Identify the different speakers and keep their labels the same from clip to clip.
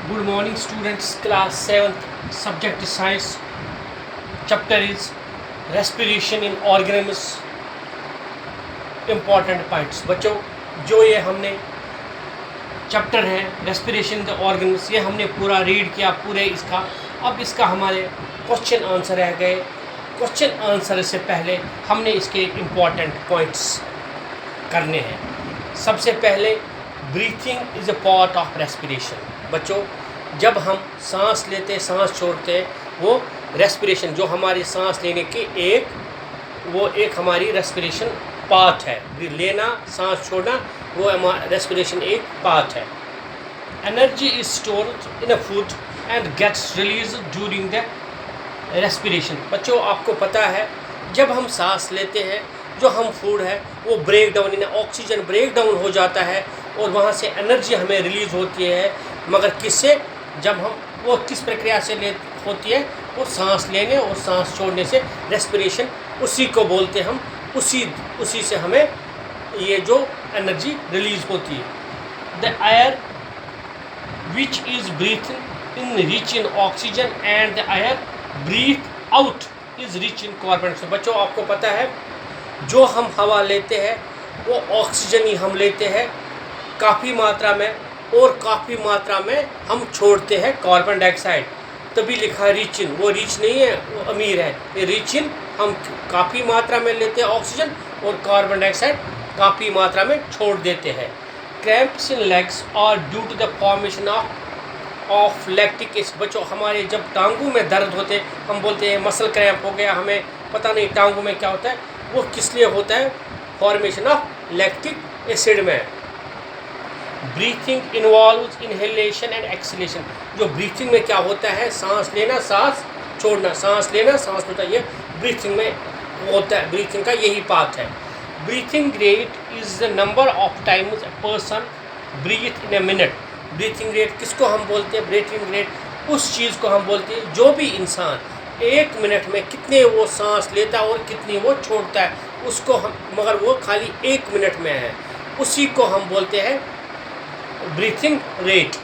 Speaker 1: Good morning, students. Class 7th, subject is science. Chapter is respiration in organisms. Important points. बच्चों, जो ये हमने chapter है respiration in the organs, ये हमने पूरा रीड किया पूरे इसका। अब इसका हमारे क्वेश्चन आंसर रह गए। क्वेश्चन आंसर से पहले हमने इसके इम्पॉर्टेंट पॉइंट्स करने हैं। सबसे पहले breathing is a part of respiration. बच्चों, जब हम सांस लेते सांस छोड़ते वो रेस्पिरेशन, जो हमारी सांस लेने की एक हमारी रेस्पिरेशन पार्ट है। लेना सांस छोड़ना वो रेस्पिरेशन एक पार्ट है। Energy is stored in a food and gets release during the respiration. बच्चों, आपको पता है जब हम सांस लेते हैं जो हम फूड है वो break down in oxygen break down हो जाता है और वहाँ से एनर्जी हमें रिलीज़ होती है। मगर किससे? जब हम वो किस प्रक्रिया से होती है? वो सांस लेने और सांस छोड़ने से रेस्पिरेशन, उसी को बोलते हम। उसी से हमें ये जो एनर्जी रिलीज़ होती है। The air which is breathe in rich in oxygen and the air breathe out is rich in carbon dioxide. बच्चों, आपको पता है जो हम हवा लेते हैं वो ऑक्सीजन ही हम लेते हैं काफ़ी मात्रा में, और काफ़ी मात्रा में हम छोड़ते हैं कार्बन डाइऑक्साइड। तभी लिखा रिच इन, वो रिच नहीं है, वो अमीर है। ये रिच इन हम काफ़ी मात्रा में लेते हैं ऑक्सीजन और कार्बन डाइऑक्साइड काफ़ी मात्रा में छोड़ देते हैं। Cramps in legs are due to the formation of lactic acid. बच्चों, हमारे जब टांगों में दर्द होते हम बोलते हैं मसल क्रैम्प हो गया, हमें पता नहीं टांगों में क्या होता है, वो किस लिए होता है? फॉर्मेशन ऑफ लैक्टिक एसिड में। Breathing involves inhalation and exhalation. जो ब्रीथिंग में क्या होता है? सांस लेना सांस छोड़ना, सांस लेना सांस छोड़ना, ये ब्रीथिंग में होता है। ब्रीथिंग का यही पार्ट है। Breathing rate is the number of times a person breathe in a minute. Breathing rate किसको हम बोलते हैं? ब्रीथिंग रेट उस चीज़ को हम बोलते हैं जो भी इंसान 1 मिनट में कितने वो सांस लेता है और कितनी वो छोड़ता है, उसको हम, मगर वो खाली 1 मिनट में है, उसी को हम बोलते हैं breathing rate.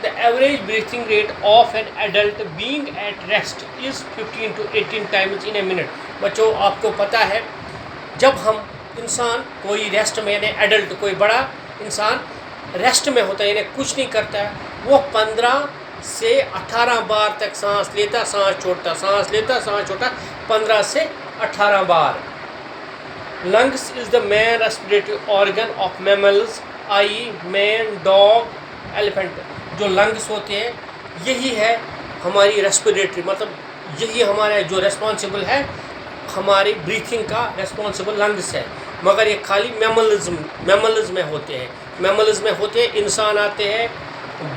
Speaker 1: The average breathing rate of an adult being at rest is 15 to 18 times in a minute. बच्चों, आपको पता है जब हम इंसान कोई रेस्ट में, यानी एडल्ट कोई बड़ा इंसान रेस्ट में होता है यानी कुछ नहीं करता है, वो 15 से 18 बार तक सांस लेता सांस छोड़ता, सांस लेता सांस छोड़ता, 15 से 18 बार। Lungs is the main respiratory organ of mammals, I man dog elephant. जो लंग्स होते हैं यही है हमारी रेस्पिरेटरी, मतलब यही हमारा जो रेस्पॉन्सिबल है हमारी ब्रीथिंग का रेस्पॉन्सिबल लंग्स है। मगर ये खाली मैमल्स में होते हैं। मैमल्स में होते हैं, इंसान आते हैं,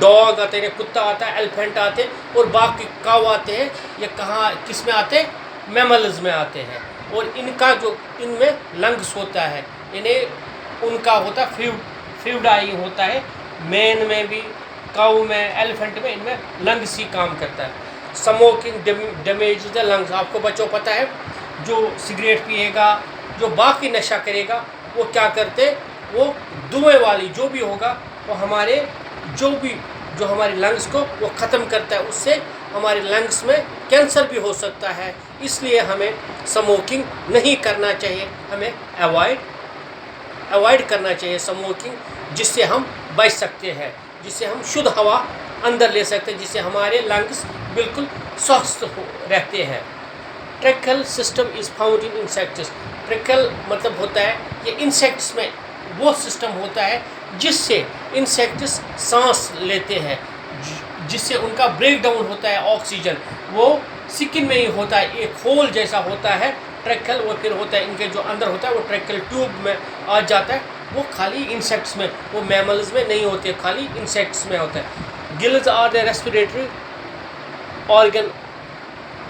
Speaker 1: डॉग आते हैं, कुत्ता आता है, एलिफेंट आते हैं, और बाकी काऊ आते हैं। ये कहाँ किस में आते हैं? मैमल्स में आते हैं। और इनका जो इनमें लंग्स होता है, इन्हें उनका होता है फ्लूइड होता है। मैन में भी, काऊ में, एलिफेंट में, इनमें लंग्स ही काम करता है। Smoking damage the lungs. आपको बच्चों पता है जो सिगरेट पिएगा, जो बाकी नशा करेगा, वो क्या करते? वो धुएं वाली जो भी होगा वो हमारे जो हमारे लंग्स को वो ख़त्म करता है। उससे हमारे लंग्स में कैंसर भी हो सकता है। इसलिए हमें स्मोकिंग नहीं करना चाहिए, हमें अवॉइड करना चाहिए स्मोकिंग, जिससे हम बच सकते हैं, जिससे हम शुद्ध हवा अंदर ले सकते हैं, जिससे हमारे लंग्स बिल्कुल स्वस्थ रहते हैं। Tackle system is found in insects. Tackle मतलब होता है ये इंसेक्ट्स में वो सिस्टम होता है जिससे इंसेक्ट्स सांस लेते हैं, जिससे उनका ब्रेक डाउन होता है ऑक्सीजन। वो स्किन में ही होता है, एक होल जैसा होता है ट्रैकल, वो फिर होता है इनके जो अंदर होता है वो ट्रैकल ट्यूब में आ जाता है। वो खाली इंसेक्ट्स में, वो मैमल्स में नहीं होते, खाली इंसेक्ट्स में होता है। Gills are the respiratory organ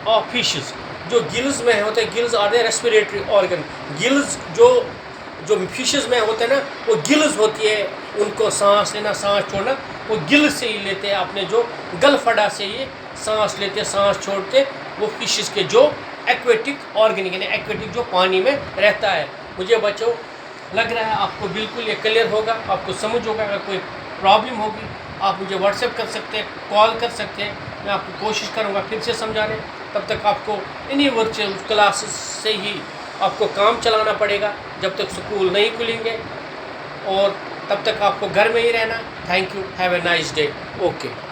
Speaker 1: of fishes. जो गिल्स में होते हैं, gills are the respiratory organ. Gills जो फिशेस में होते हैं ना, वो गिल्स होती है, उनको सांस लेना सांस छोड़ना वो गिल्स से ही लेते हैं, अपने जो गलफड़ा से ये सांस लेते सांस छोड़ते, वो फिशेस के जो एक्वेटिक ऑर्गेनिक यानी एक्वेटिक जो पानी में रहता है। मुझे बच्चों लग रहा है आपको बिल्कुल ये क्लियर होगा, आपको समझ होगा। अगर कोई प्रॉब्लम होगी आप मुझे व्हाट्सएप कर सकते हैं, कॉल कर सकते हैं, मैं आपकी कोशिश करूँगा फिर से समझाने। तब तक आपको इन्हीं वर्चुअल क्लासेस से ही आपको काम चलाना पड़ेगा जब तक स्कूल नहीं खुलेंगे, और तब तक आपको घर में ही रहना। Thank you, have a nice day. Okay.